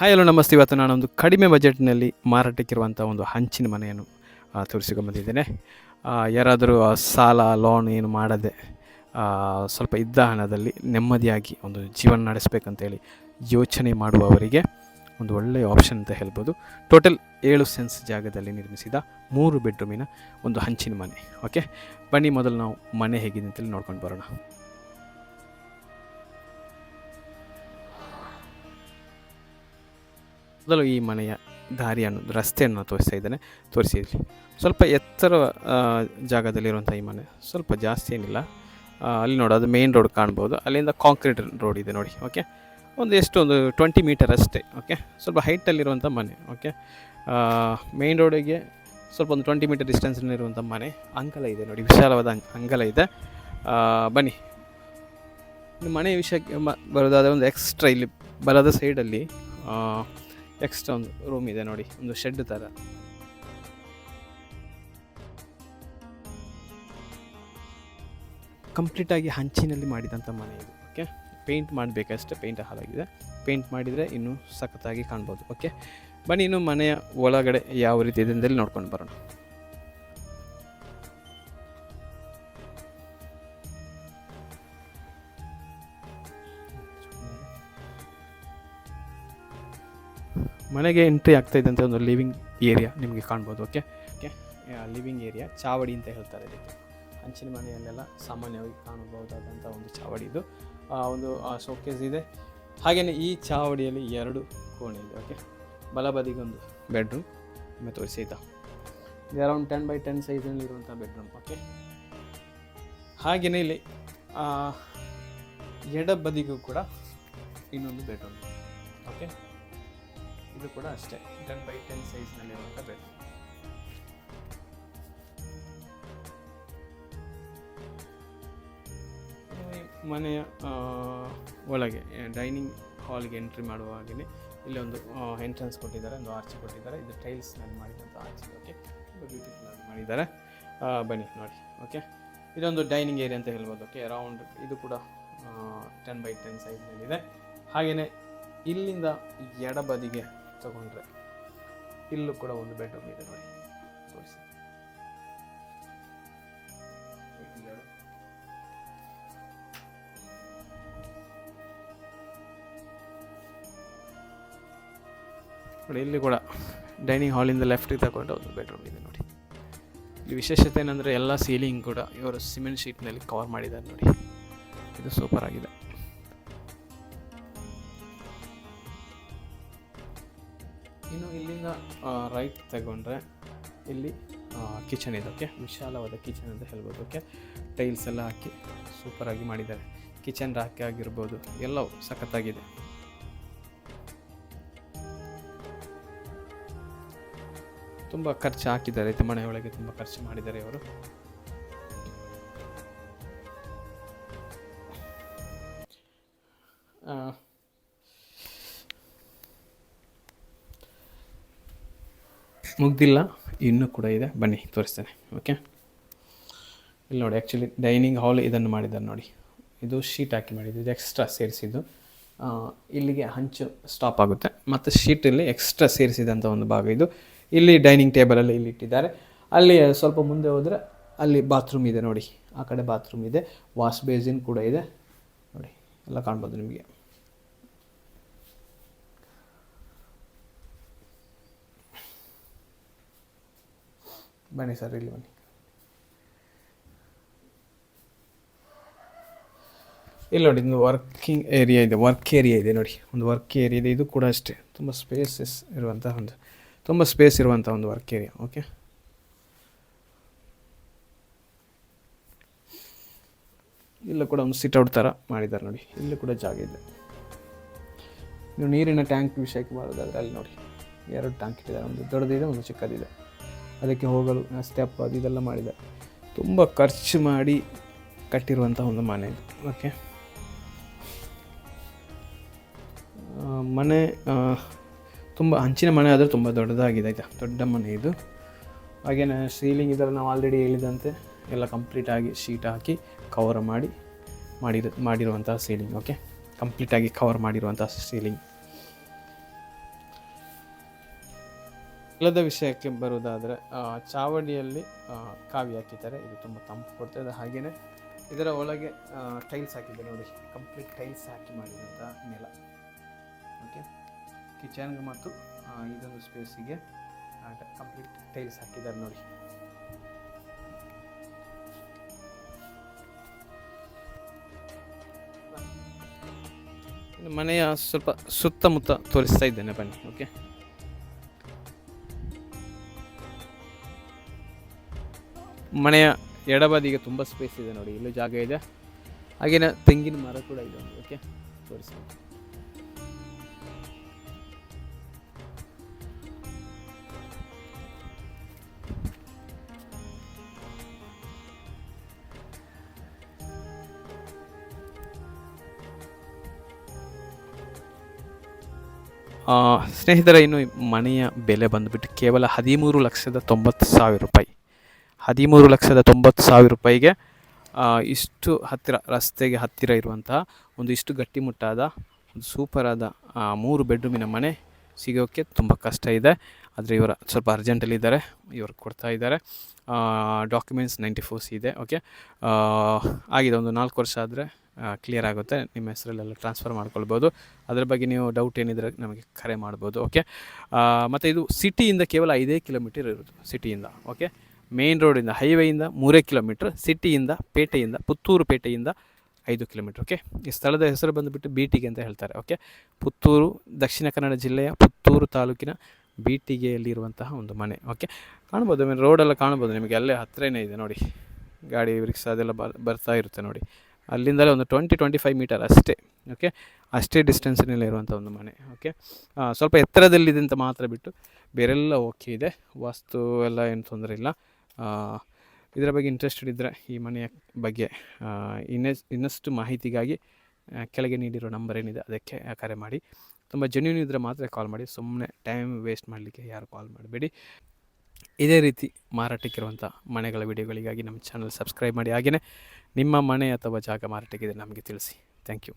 Hi hello ನಮಸ್ತೆ. ಇವತ್ತು ನಾನೊಂದು ಕಡಿಮೆ ಬಜೆಟ್ನಲ್ಲಿ ಮಾರಾಟಕ್ಕಿರುವಂಥ ಒಂದು ಹಂಚಿನ ಮನೆಯನ್ನು ತೋರಿಸಿಕೊಂಡ್ಬಂದಿದ್ದೇನೆ. ಯಾರಾದರೂ ಸಾಲ ಲೋನ್ ಏನು ಮಾಡದೆ ಸ್ವಲ್ಪ ಇದ್ದ ಹಣದಲ್ಲಿ ನೆಮ್ಮದಿಯಾಗಿ ಒಂದು ಜೀವನ ನಡೆಸಬೇಕಂತೇಳಿ ಯೋಚನೆ ಮಾಡುವವರಿಗೆ ಒಂದು ಒಳ್ಳೆಯ ಆಪ್ಷನ್ ಅಂತ ಹೇಳ್ಬೋದು. ಟೋಟಲ್ 7 ಸೆನ್ಸ್ ಜಾಗದಲ್ಲಿ ನಿರ್ಮಿಸಿದ 3 ಬೆಡ್ರೂಮಿನ ಒಂದು ಹಂಚಿನ ಮನೆ. ಓಕೆ, ಬನ್ನಿ ಮೊದಲು ನಾವು ಮನೆ ಹೇಗಿದೆ ಅಂತೇಳಿ ನೋಡ್ಕೊಂಡು ಬರೋಣ. ಮೊದಲು ಈ ಮನೆಯ ದಾರಿಯನ್ನು ರಸ್ತೆಯನ್ನು ತೋರಿಸ್ತಾ ಇದ್ದೇನೆ, ತೋರಿಸಿದ್ವಿ. ಸ್ವಲ್ಪ ಎತ್ತರ ಜಾಗದಲ್ಲಿರುವಂಥ ಈ ಮನೆ ಸ್ವಲ್ಪ ಜಾಸ್ತಿ ಏನಿಲ್ಲ. ಅಲ್ಲಿ ನೋಡಿ, ಅದು ಮೇನ್ ರೋಡ್ ಕಾಣ್ಬೋದು. ಅಲ್ಲಿಂದ ಕಾಂಕ್ರೀಟ್ ರೋಡ್ ಇದೆ ನೋಡಿ. ಓಕೆ, ಒಂದು 20 ಮೀಟರ್ ಅಷ್ಟೇ. ಓಕೆ, ಸ್ವಲ್ಪ ಹೈಟಲ್ಲಿರುವಂಥ ಮನೆ. ಓಕೆ, ಮೇನ್ ರೋಡಿಗೆ ಸ್ವಲ್ಪ ಒಂದು 20 ಮೀಟರ್ ಡಿಸ್ಟೆನ್ಸ್ನಲ್ಲಿರುವಂಥ ಮನೆ. ಅಂಗಲ ಇದೆ ನೋಡಿ, ವಿಶಾಲವಾದ ಅಂಗಲ ಇದೆ. ಬನ್ನಿ ಮನೆಯ ವಿಷಯಕ್ಕೆ ಬರೋದಾದರೆ ಒಂದು ಎಕ್ಸ್ಟ್ರಾ ಇಲ್ಲಿ ಬಲದ ಸೈಡಲ್ಲಿ ಎಕ್ಸ್ಟ್ರಾ ಒಂದು ರೂಮ್ ಇದೆ ನೋಡಿ, ಒಂದು ಶೆಡ್ ಥರ. ಕಂಪ್ಲೀಟಾಗಿ ಹಂಚಿನಲ್ಲಿ ಮಾಡಿದಂಥ ಮನೆ ಇದು. ಓಕೆ, ಪೇಂಟ್ ಮಾಡಬೇಕಷ್ಟೇ, ಪೇಂಟ್ ಹಾಳಾಗಿದೆ. ಪೇಂಟ್ ಮಾಡಿದರೆ ಇನ್ನೂ ಸಖತ್ತಾಗಿ ಕಾಣ್ಬೋದು. ಓಕೆ, ಬನ್ನಿ ಇನ್ನು ಮನೆಯ ಒಳಗಡೆ ಯಾವ ರೀತಿ ಇದೆ ಅಂತೇಳಿ ನೋಡ್ಕೊಂಡು ಬರೋಣ. ಮನೆಗೆ ಎಂಟ್ರಿ ಆಗ್ತಾ ಇದ್ದಂತೆ ಒಂದು ಲಿವಿಂಗ್ ಏರಿಯಾ ನಿಮಗೆ ಕಾಣ್ಬೋದು. ಓಕೆ ಓಕೆ ಲಿವಿಂಗ್ ಏರಿಯಾ, ಚಾವಡಿ ಅಂತ ಹೇಳ್ತಾರೆ ಇದಕ್ಕೆ. ಹಂಚಿನ ಮನೆಯಲ್ಲೆಲ್ಲ ಸಾಮಾನ್ಯವಾಗಿ ಕಾಣಬಹುದಾದಂಥ ಒಂದು ಚಾವಡಿ ಇದು. ಒಂದು ಶೋಕೇಸ್ ಇದೆ. ಹಾಗೆಯೇ ಈ ಚಾವಡಿಯಲ್ಲಿ 2 ಕೋಣೆ ಇದೆ. ಓಕೆ, ಬಲಬದಿಗೊಂದು ಬೆಡ್ರೂಮ್ ನಿಮಗೆ ತೋರಿಸಿದ್ದ. ಇದು ಅರೌಂಡ್ 10x10 ಸೈಜ್ನಲ್ಲಿರುವಂಥ ಬೆಡ್ರೂಮ್. ಓಕೆ, ಹಾಗೆಯೇ ಇಲ್ಲಿ ಎಡಬದಿಗೂ ಕೂಡ ಇನ್ನೊಂದು ಬೆಡ್ರೂಮ್. ಓಕೆ, ಇದು ಕೂಡ ಅಷ್ಟೇ 10x10 ಸೈಜ್ನಲ್ಲಿರುವಂಥ ಬೆಡ್. ಮನೆಯ ಒಳಗೆ ಡೈನಿಂಗ್ ಹಾಲ್ಗೆ ಎಂಟ್ರಿ ಮಾಡುವಾಗಲೇ ಇಲ್ಲಿ ಒಂದು ಎಂಟ್ರೆನ್ಸ್ ಕೊಟ್ಟಿದ್ದಾರೆ, ಒಂದು ಆರ್ಚ್ ಕೊಟ್ಟಿದ್ದಾರೆ. ಇದು ಟೈಲ್ಸ್ನಲ್ಲಿ ಮಾಡಿದಂಥ ಆರ್ಚ್. ಓಕೆ, ಬ್ಯೂಟಿಫುಲ್ ಆಗಿ ಮಾಡಿದ್ದಾರೆ. ಬನ್ನಿ ನೋಡಿ. ಓಕೆ, ಇದೊಂದು ಡೈನಿಂಗ್ ಏರಿಯಾ ಅಂತ ಹೇಳ್ಬೋದು. ಓಕೆ, ಅರೌಂಡ್ ಇದು ಕೂಡ 10x10 ಸೈಜ್ನಲ್ಲಿದೆ. ಹಾಗೆಯೇ ಇಲ್ಲಿಂದ ಎಡಬದಿಗೆ ತಗೊಂಡ್ರೆ ಇಲ್ಲೂ ಕೂಡ ಒಂದು ಬೆಡ್ರೂಮ್ ಇದೆ ನೋಡಿ, ತೋರಿಸಿ. ನೋಡಿ, ಇಲ್ಲಿ ಕೂಡ ಡೈನಿಂಗ್ ಹಾಲಿಂದ ಲೆಫ್ಟಿಗೆ ತಗೊಂಡು ಒಂದು ಬೆಡ್ರೂಮ್ ಇದೆ ನೋಡಿ. ಇಲ್ಲಿ ವಿಶೇಷತೆ ಏನಂದರೆ ಎಲ್ಲ ಸೀಲಿಂಗ್ ಕೂಡ ಇವರು ಸಿಮೆಂಟ್ ಶೀಟ್ನಲ್ಲಿ ಕವರ್ ಮಾಡಿದ್ದಾರೆ ನೋಡಿ. ಇದು ಸೂಪರ್ ಆಗಿದೆ. ಇನ್ನು ಇಲ್ಲಿಂದ ರೈಟ್ ತಗೊಂಡ್ರೆ ಇಲ್ಲಿ ಕಿಚನ್ ಇದೆ. ಓಕೆ, ವಿಶಾಲವಾದ ಕಿಚನ್ ಅಂತ ಹೇಳ್ಬೋದು. ಓಕೆ, ಟೈಲ್ಸ್ ಎಲ್ಲ ಹಾಕಿ ಸೂಪರಾಗಿ ಮಾಡಿದ್ದಾರೆ. ಕಿಚನ್ ರಾಕ್ ಆಗಿರ್ಬೋದು, ಎಲ್ಲವೂ ಸಖತ್ತಾಗಿದೆ. ತುಂಬ ಖರ್ಚು ಹಾಕಿದ್ದಾರೆ ಇದು ಮನೆಯೊಳಗೆ, ತುಂಬ ಖರ್ಚು ಮಾಡಿದ್ದಾರೆ ಇವರು. ಮುಗ್ದಿಲ್ಲ, ಇನ್ನೂ ಕೂಡ ಇದೆ, ಬನ್ನಿ ತೋರಿಸ್ತೇನೆ. ಓಕೆ, ಇಲ್ಲಿ ನೋಡಿ, ಆ್ಯಕ್ಚುಲಿ ಡೈನಿಂಗ್ ಹಾಲ್ ಇದನ್ನು ಮಾಡಿದ್ದಾರೆ ನೋಡಿ. ಇದು ಶೀಟ್ ಹಾಕಿ ಮಾಡಿದ್ದು, ಇದು ಎಕ್ಸ್ಟ್ರಾ ಸೇರಿಸಿದ್ದು. ಇಲ್ಲಿಗೆ ಹಂಚು ಸ್ಟಾಪ್ ಆಗುತ್ತೆ, ಮತ್ತು ಶೀಟಲ್ಲಿ ಎಕ್ಸ್ಟ್ರಾ ಸೇರಿಸಿದಂಥ ಒಂದು ಭಾಗ ಇದು. ಇಲ್ಲಿ ಡೈನಿಂಗ್ ಟೇಬಲಲ್ಲಿ ಇಲ್ಲಿ ಇಟ್ಟಿದ್ದಾರೆ. ಅಲ್ಲಿ ಸ್ವಲ್ಪ ಮುಂದೆ ಹೋದರೆ ಅಲ್ಲಿ ಬಾತ್ರೂಮ್ ಇದೆ ನೋಡಿ, ಆ ಕಡೆ ಬಾತ್ರೂಮ್ ಇದೆ, ವಾಶ್ ಬೇಸಿನ್ ಕೂಡ ಇದೆ ನೋಡಿ, ಎಲ್ಲ ಕಾಣ್ಬೋದು ನಿಮಗೆ. ಬನ್ನಿ ಸರ್, ಇಲ್ಲಿ ಬನ್ನಿ. ಇಲ್ಲಿ ನೋಡಿ, ಒಂದು ವರ್ಕಿಂಗ್ ಏರಿಯಾ ಇದೆ, ವರ್ಕ್ ಏರಿಯಾ ಇದೆ ನೋಡಿ, ಒಂದು ವರ್ಕ್ ಏರಿಯಾ ಇದೆ. ಇದು ಕೂಡ ಅಷ್ಟೇ ತುಂಬ ಸ್ಪೇಸ್ ಇರುವಂಥ ಒಂದು ವರ್ಕ್ ಏರಿಯಾ. ಓಕೆ, ಇಲ್ಲೂ ಕೂಡ ಒಂದು ಸಿಟ್ಔಟ್ ಥರ ಮಾಡಿದ್ದಾರೆ ನೋಡಿ. ಇಲ್ಲೂ ಕೂಡ ಜಾಗ ಇದೆ. ನೀವು ನೀರಿನ ಟ್ಯಾಂಕ್ ವಿಷಯಕ್ಕೆ ಬರೋದಾದರೆ ಅಲ್ಲಿ ನೋಡಿ, 2 ಟ್ಯಾಂಕ್ ಇಟ್ಟಿದ್ದಾರೆ, ಒಂದು ದೊಡ್ಡದಿದೆ, ಒಂದು ಚಿಕ್ಕದಿದೆ. ಅದಕ್ಕೆ ಹೋಗಲು ಸ್ಟೆಪ್ ಅದು ಇದೆಲ್ಲ ಮಾಡಿದ್ದಾರೆ. ತುಂಬ ಖರ್ಚು ಮಾಡಿ ಕಟ್ಟಿರುವಂಥ ಒಂದು ಮನೆ ಇದು. ಓಕೆ, ಮನೆ ತುಂಬ ಹಂಚಿನ ಮನೆ ಆದರೆ ತುಂಬ ದೊಡ್ಡದಾಗಿದೆ, ಆಯಿತಾ, ದೊಡ್ಡ ಮನೆ ಇದು. ಹಾಗೆಯೇ ಸೀಲಿಂಗ್ ಇದರಲ್ಲಿ ನಾವು ಆಲ್ರೆಡಿ ಹೇಳಿದಂತೆ ಎಲ್ಲ ಕಂಪ್ಲೀಟಾಗಿ ಶೀಟ್ ಹಾಕಿ ಕವರ್ ಮಾಡಿರುವಂಥ ಸೀಲಿಂಗ್. ಓಕೆ, ಕಂಪ್ಲೀಟಾಗಿ ಕವರ್ ಮಾಡಿರುವಂಥ ಸೀಲಿಂಗ್. ನೆಲದ ವಿಷಯಕ್ಕೆ ಬರುವುದಾದರೆ ಚಾವಡಿಯಲ್ಲಿ ಕಾವಿ ಹಾಕಿದ್ದಾರೆ. ಇದು ತುಂಬ ತಂಪು ಕೊಡ್ತದೆ. ಹಾಗೆಯೇ ಇದರ ಒಳಗೆ ಟೈಲ್ಸ್ ಹಾಕಿದ್ದಾರೆ ನೋಡಿ, ಕಂಪ್ಲೀಟ್ ಟೈಲ್ಸ್ ಹಾಕಿ ಮಾಡಿದಂಥ ನೆಲ. ಓಕೆ, ಕಿಚನ್ಗೆ ಮತ್ತು ಇದೊಂದು ಸ್ಪೇಸಿಗೆ ಕಂಪ್ಲೀಟ್ ಟೈಲ್ಸ್ ಹಾಕಿದ್ದಾರೆ ನೋಡಿ. ಇನ್ನು ಮನೆಯ ಸ್ವಲ್ಪ ಸುತ್ತಮುತ್ತ ತೋರಿಸ್ತಾ ಇದ್ದೇನೆ ಬನ್ನಿ. ಓಕೆ, ಮನೆಯ ಎಡಬದಿಗೆ ತುಂಬ ಸ್ಪೇಸ್ ಇದೆ ನೋಡಿ, ಇಲ್ಲೂ ಜಾಗ ಇದೆ. ಹಾಗೇನೆ ತೆಂಗಿನ ಮರ ಕೂಡ ಇದೆ ಒಂದು. ಓಕೆ, ತೋರಿಸ್ತೀನಿ. ಸ್ನೇಹಿತರೆ, ಇನ್ನು ಮನೆಯ ಬೆಲೆ ಬಂದುಬಿಟ್ಟು ಕೇವಲ 13,90,000 ರೂಪಾಯಿ. 13,90,000 ರೂಪಾಯಿಗೆ ಇಷ್ಟು ಹತ್ತಿರ, ರಸ್ತೆಗೆ ಹತ್ತಿರ ಇರುವಂತಹ ಒಂದು ಇಷ್ಟು ಗಟ್ಟಿಮುಟ್ಟಾದ ಒಂದು ಸೂಪರಾದ 3 ಬೆಡ್ರೂಮಿನ ಮನೆ ಸಿಗೋಕ್ಕೆ ತುಂಬ ಕಷ್ಟ ಇದೆ. ಆದರೆ ಇವರ ಸ್ವಲ್ಪ ಅರ್ಜೆಂಟಲ್ಲಿದ್ದಾರೆ, ಇವರು ಕೊಡ್ತಾ ಇದ್ದಾರೆ. ಡಾಕ್ಯುಮೆಂಟ್ಸ್ 94C ಇದೆ. ಓಕೆ, ಆಗಿದೆ. ಒಂದು 4 ವರ್ಷ ಆದರೆ ಕ್ಲಿಯರ್ ಆಗುತ್ತೆ, ನಿಮ್ಮ ಹೆಸರಲ್ಲೆಲ್ಲ ಟ್ರಾನ್ಸ್ಫರ್ ಮಾಡ್ಕೊಳ್ಬೋದು. ಅದರ ಬಗ್ಗೆ ನೀವು ಡೌಟ್ ಏನಿದ್ರೆ ನಮಗೆ ಕರೆ ಮಾಡ್ಬೋದು. ಓಕೆ, ಮತ್ತು ಇದು ಸಿಟಿಯಿಂದ ಕೇವಲ 5 ಕಿಲೋಮೀಟರ್ ಇರೋದು, ಸಿಟಿಯಿಂದ. ಓಕೆ, ಮೇನ್ ರೋಡಿಂದ, ಹೈವೇಯಿಂದ 3 ಕಿಲೋಮೀಟ್ರ್, ಸಿಟಿಯಿಂದ, ಪೇಟೆಯಿಂದ, ಪುತ್ತೂರು ಪೇಟೆಯಿಂದ 5 ಕಿಲೋಮೀಟ್ರ್. ಓಕೆ, ಈ ಸ್ಥಳದ ಹೆಸರು ಬಂದುಬಿಟ್ಟು ಬೀಟಿಗೆ ಅಂತ ಹೇಳ್ತಾರೆ. ಓಕೆ, ಪುತ್ತೂರು, ದಕ್ಷಿಣ ಕನ್ನಡ ಜಿಲ್ಲೆಯ ಪುತ್ತೂರು ತಾಲೂಕಿನ ಬೀಟಿಗೆಯಲ್ಲಿರುವಂತಹ ಒಂದು ಮನೆ. ಓಕೆ, ಕಾಣ್ಬೋದು, ರೋಡೆಲ್ಲ ಕಾಣ್ಬೋದು ನಿಮಗೆ, ಅಲ್ಲೇ ಹತ್ತಿರನೇ ಇದೆ ನೋಡಿ. ಗಾಡಿ ರಿಕ್ಷಾ ಅದೆಲ್ಲ ಬರ್ತಾ ಇರುತ್ತೆ ನೋಡಿ. ಅಲ್ಲಿಂದಲೇ ಒಂದು 20-25 ಮೀಟರ್ ಅಷ್ಟೇ. ಓಕೆ, ಅಷ್ಟೇ ಡಿಸ್ಟೆನ್ಸ್ನಲ್ಲಿ ಇರುವಂಥ ಒಂದು ಮನೆ. ಓಕೆ, ಸ್ವಲ್ಪ ಎತ್ತರದಲ್ಲಿದೆ ಅಂತ ಮಾತ್ರ ಬಿಟ್ಟು ಬೇರೆಲ್ಲ ಓಕೆ ಇದೆ, ವಾಸ್ತು ಎಲ್ಲ ಏನು ತೊಂದರೆ ಇಲ್ಲ. ಇದರ ಬಗ್ಗೆ ಇಂಟ್ರೆಸ್ಟೆಡ್ ಇದ್ದರೆ, ಈ ಮನೆಯ ಬಗ್ಗೆ ಇನ್ನಷ್ಟು ಮಾಹಿತಿಗಾಗಿ ಕೆಳಗೆ ನೀಡಿರೋ ನಂಬರ್ ಏನಿದೆ ಅದಕ್ಕೆ ಕರೆ ಮಾಡಿ. ತುಂಬ ಜೆನ್ಯೂನ್ ಇದ್ದರೆ ಮಾತ್ರ ಕಾಲ್ ಮಾಡಿ, ಸುಮ್ಮನೆ ಟೈಮ್ ವೇಸ್ಟ್ ಮಾಡಲಿಕ್ಕೆ ಯಾರು ಕಾಲ್ ಮಾಡಬೇಡಿ. ಇದೇ ರೀತಿ ಮಾರಾಟಕ್ಕಿರುವಂಥ ಮನೆಗಳ ವಿಡಿಯೋಗಳಿಗಾಗಿ ನಮ್ಮ ಚಾನಲ್ ಸಬ್ಸ್ಕ್ರೈಬ್ ಮಾಡಿ. ಹಾಗೆಯೇ ನಿಮ್ಮ ಮನೆ ಅಥವಾ ಜಾಗ ಮಾರಾಟಕ್ಕಿದೆ ನಮಗೆ ತಿಳಿಸಿ. Thank you.